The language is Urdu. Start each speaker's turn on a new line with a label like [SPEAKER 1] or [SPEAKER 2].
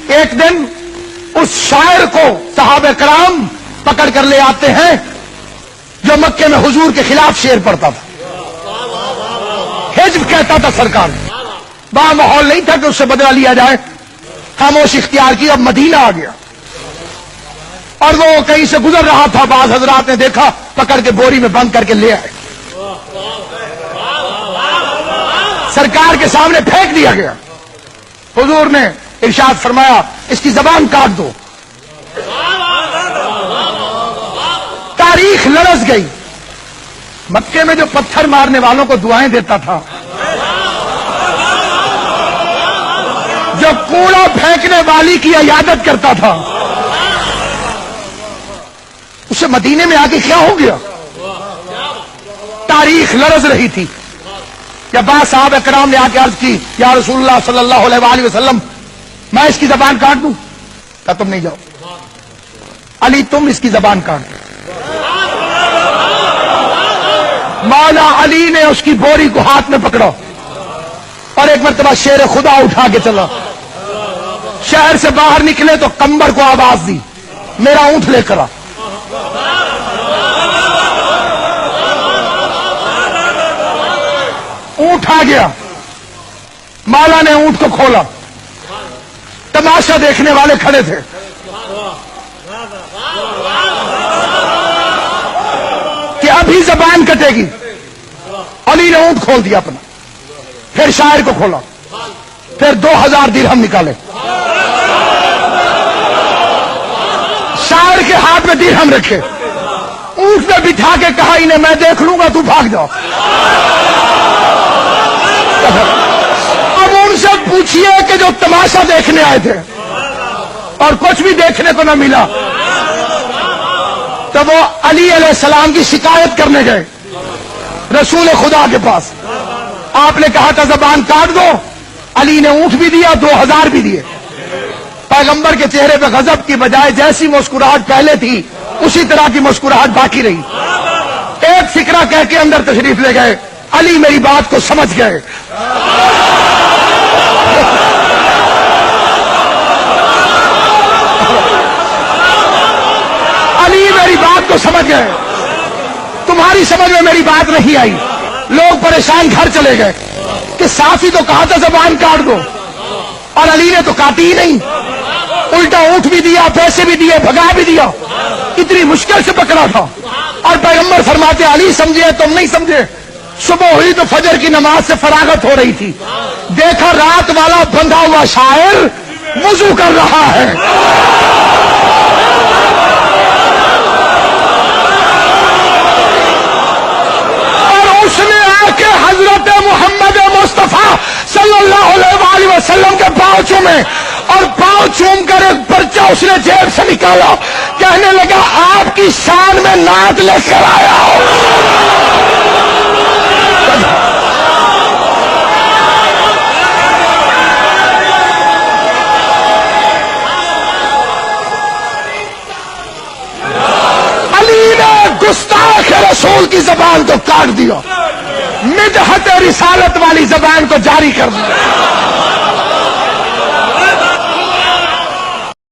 [SPEAKER 1] ایک دن اس شاعر کو صحابہ کرام پکڑ کر لے آتے ہیں جو مکے میں حضور کے خلاف شعر پڑھتا تھا، حجب کہتا تھا سرکار نے. وہاں ماحول نہیں تھا کہ اس سے بدلہ لیا جائے، خاموش اختیار کی. اب مدینہ آ گیا اور وہ کہیں سے گزر رہا تھا، بعض حضرات نے دیکھا، پکڑ کے بوری میں بند کر کے لے آئے، سرکار کے سامنے پھینک دیا گیا. حضور نے ارشاد فرمایا اس کی زبان کاٹ دو. تاریخ لرز گئی. مکے میں جو پتھر مارنے والوں کو دعائیں دیتا تھا، جو کوڑا پھینکنے والی کی عیادت کرتا تھا، اسے مدینے میں آ کے کیا ہو گیا؟ تاریخ لرز رہی تھی. یا بعض صحابہ کرام نے آ کے عرض کی یا رسول اللہ صلی اللہ علیہ وآلہ وسلم میں اس کی زبان کاٹ دوں؟ کہا تم نہیں جاؤ، علی تم اس کی زبان کاٹ دو. مولا علی نے اس کی بوری کو ہاتھ میں پکڑا اور ایک مرتبہ شیر خدا اٹھا کے چلا. شہر سے باہر نکلے تو کمبر کو آواز دی میرا اونٹ لے کر آ. اونٹ آ گیا. مولا نے اونٹ کو کھولا. تماشا دیکھنے والے کھڑے تھے. کہ ابھی زبان کٹے گی. علی نے اونٹ کھول دیا اپنا، پھر شاعر کو کھولا، پھر 2000 درہم نکالے. شاعر کے ہاتھ میں درہم رکھے، اونٹ میں بٹھا کے کہا انہیں میں دیکھ لوں گا، تو بھاگ جاؤ. اب ان سے پوچھئے کہ جو تماشا دیکھنے آئے تھے اور کچھ بھی دیکھنے کو نہ ملا، تو وہ علی علیہ السلام کی شکایت کرنے گئے رسول خدا کے پاس. آپ نے کہا تھا زبان کاٹ دو، علی نے اونٹ بھی دیا، 2000 بھی دیے. پیغمبر کے چہرے پہ غضب کی بجائے جیسی مسکراہٹ پہلے تھی اسی طرح کی مسکراہٹ باقی رہی. ایک فکرہ کہہ کے اندر تشریف لے گئے. علی میری بات کو سمجھ گئے. علی میری بات کو سمجھ گئے، تمہاری سمجھ میں میری بات نہیں آئی. لوگ پریشان گھر چلے گئے کہ صافی تو کہا تھا زبان کاٹ دو، اور علی نے تو کاٹی ہی نہیں، الٹا اونٹ بھی دیا، پیسے بھی دیے، بھگا بھی دیا. اتنی مشکل سے پکڑا تھا. اور پیغمبر فرماتے علی سمجھے تم نہیں سمجھے. صبح ہوئی تو فجر کی نماز سے فراغت ہو رہی تھی، دیکھا رات والا بندھا ہوا شاعر وضو کر رہا ہے. اور اس نے آ کے حضرت محمد مصطفیٰ صلی اللہ علیہ وآلہ وسلم کے پاؤں چومے، اور پاؤں چوم کر ایک پرچہ اس نے جیب سے نکالا، کہنے لگا آپ کی شان میں نعت لے کر آیا ہوں. علی نے گستاخ رسول کی زبان کو کاٹ دیا، مدحت رسالت والی زبان کو جاری کر دیا.